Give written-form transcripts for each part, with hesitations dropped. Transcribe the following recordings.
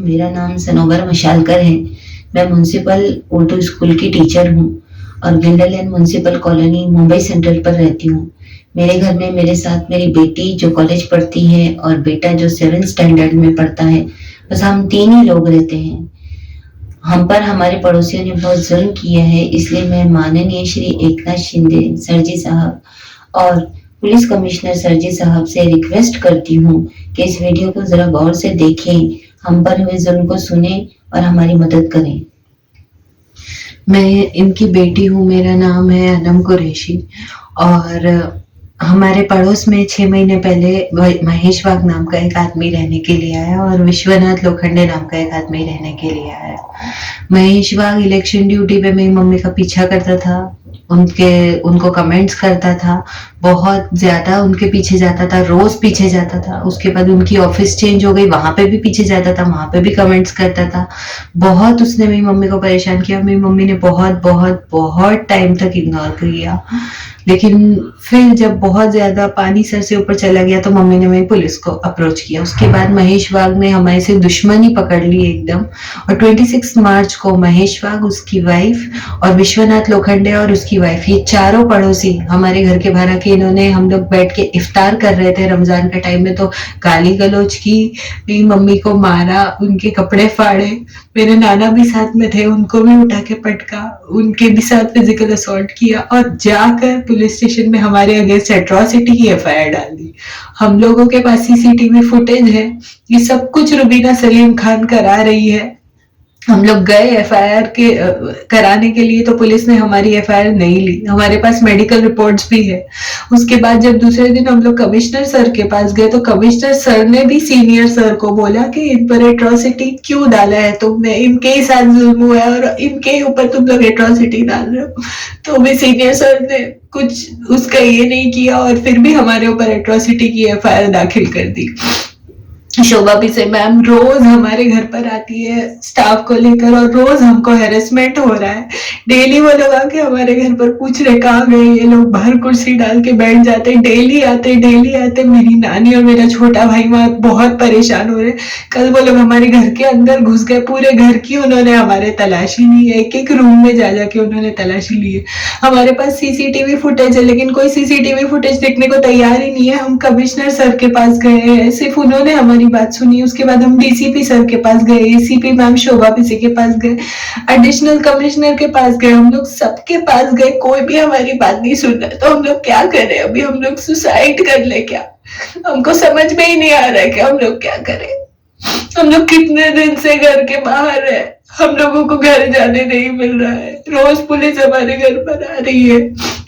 मेरा नाम सनोवर मशालकर है। मैं म्युनिसिपल उर्दू स्कूल की टीचर हूँ और गिंडल लेन म्युनिसिपल कॉलोनी मुंबई सेंट्रल पर रहती हूँ। मेरे घर में मेरे साथ मेरी बेटी जो कॉलेज पढ़ती है और बेटा जो 7th स्टैंडर्ड में पढ़ता है। बस हम 3 ही लोग रहते हैं। हम पर हमारे पड़ोसियों ने बहुत जुल्म किया है, इसलिए मैं माननीय श्री एकनाथ शिंदे सर जी साहब और पुलिस कमिश्नर सर जी साहब से रिक्वेस्ट करती हूँ कि इस वीडियो को जरा गौर से देखें, हम पर हुए जुल्म को सुने और हमारी मदद करें। मैं इनकी बेटी हूँ, मेरा नाम है अनम कुरैशी और हमारे पड़ोस में 6 महीने पहले महेश वाघ नाम का एक आदमी रहने के लिए आया और विश्वनाथ लोखंडे नाम का एक आदमी रहने के लिए आया। महेश वाघ इलेक्शन ड्यूटी पे मेरी मम्मी का पीछा करता था, उनको कमेंट्स करता था, बहुत ज्यादा उनके पीछे जाता था, रोज पीछे जाता था। उसके बाद उनकी ऑफिस चेंज हो गई, वहां पे भी पीछे जाता था, वहां पे भी कमेंट्स करता था। बहुत उसने मेरी मम्मी को परेशान किया। मेरी मम्मी ने बहुत बहुत बहुत टाइम तक इग्नोर किया, लेकिन फिर जब बहुत ज्यादा पानी सर से ऊपर चला गया तो मम्मी ने मेरी पुलिस को अप्रोच किया। उसके बाद महेश वाघ ने हमारे से दुश्मनी पकड़ ली एकदम, और 26 मार्च को महेश वाघ, उसकी वाइफ और विश्वनाथ लोखंडे और उसकी वाइफ, ये चारों पड़ोसी हमारे घर के बाहर आके, इन्होंने, हम लोग बैठ के इफ्तार कर रहे थे रमजान का टाइम में, तो गाली गलौज की, मेरी मम्मी को मारा, उनके कपड़े फाड़े। मेरे नाना भी साथ में थे, उनको भी उठा के पटका, उनके भी साथ फिजिकल असॉल्ट किया और जाकर पुलिस स्टेशन में हमारे अगेंस्ट एट्रॉसिटी की एफआईआर डाल दी। हम लोगों के पास सीसीटीवी फुटेज है, ये सब कुछ रुबीना सलीम खान करा रही है। हम लोग गए एफआईआर के कराने के लिए, तो पुलिस ने हमारी एफआईआर नहीं ली। हमारे पास मेडिकल रिपोर्ट्स भी है। उसके बाद जब दूसरे दिन हम लोग कमिश्नर सर के पास गए, तो कमिश्नर सर ने भी सीनियर सर को बोला कि इन पर एट्रॉसिटी क्यों डाला है तुमने, इनके ही साथ जुल्म हुआ है और इनके ऊपर तुम लोग एट्रॉसिटी डाल रहे हो। तो भी सीनियर सर ने कुछ उसका ये नहीं किया और फिर भी हमारे ऊपर एट्रॉसिटी की एफआईआर दाखिल कर दी। शोभा पिसे मैम रोज हमारे घर पर आती है स्टाफ को लेकर और रोज हमको हेरेसमेंट हो रहा है। डेली वो लोग आके हमारे घर पर पूछ रहे कहाँ गए ये लोग, बाहर कुर्सी डाल के बैठ जाते, डेली आते। मेरी नानी और मेरा छोटा भाई वहां बहुत परेशान हो रहे। कल वो लोग हमारे घर के अंदर घुस गए, पूरे घर की उन्होंने हमारे तलाशी ली है, एक एक रूम में जा जाके उन्होंने तलाशी ली है। हमारे पास सीसीटीवी फुटेज है, लेकिन कोई सीसीटीवी फुटेज देखने को तैयार ही नहीं है। हम कमिश्नर सर के पास गए हैं, सिर्फ उन्होंने हमारी बात सुनी। उसके बाद हम डीसीपी सर के पास गए, एसीपी मैम शोभा पिसे के पास गए, एडिशनल कमिश्नर के पास गए, हम लोग सबके पास गए, कोई भी हमारी बात नहीं सुन रहा। तो हम लोग क्या करें? अभी हम लोग सुसाइड कर ले क्या? हमको समझ में ही नहीं आ रहा है कि हम लोग क्या करें। हम लोग कितने दिन से घर के बाहर है, हम लोगों को घर जाने नहीं मिल रहा है, रोज पुलिस हमारे घर पर आ रही है।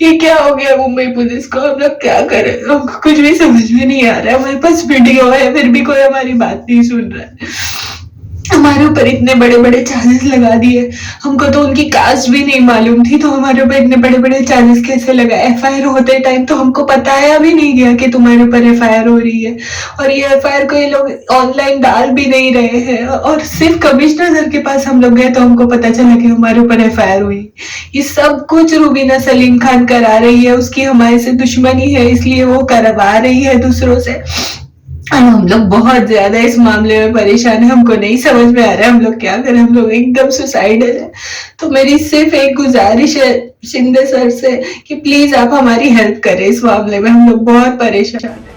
ये क्या हो गया मुंबई पुलिस को? हम लोग क्या करें? हमको कुछ भी समझ में नहीं आ रहा है। हमारे पास वीडियो है, फिर भी कोई हमारी बात नहीं सुन रहा है। हमारे ऊपर इतने बड़े बड़े चार्जेस लगा दिए, हमको तो उनकी कास्ट भी नहीं मालूम थी, तो हमारे ऊपर इतने बड़े बड़े चार्जेस कैसे लगा? एफआईआर होते टाइम तो हमको बताया भी नहीं गया कि तुम्हारे ऊपर एफआईआर हो रही है, और ये एफआईआर को ये लोग ऑनलाइन डाल भी नहीं रहे हैं। और सिर्फ कमिश्नर सर के पास हम लोग गए तो हमको पता चला कि हमारे ऊपर एफआईआर हुई। ये सब कुछ रुबीना सलीम खान करा रही है, उसकी हमारे से दुश्मनी है, इसलिए वो करवा रही है दूसरों से। हम लोग बहुत ज्यादा इस मामले में परेशान है, हमको नहीं समझ में आ रहा है हम लोग क्या करें। हम लोग एकदम सुसाइडल है। तो मेरी सिर्फ एक गुजारिश है शिंदे सर से कि प्लीज आप हमारी हेल्प करें इस मामले में, हम लोग बहुत परेशान है।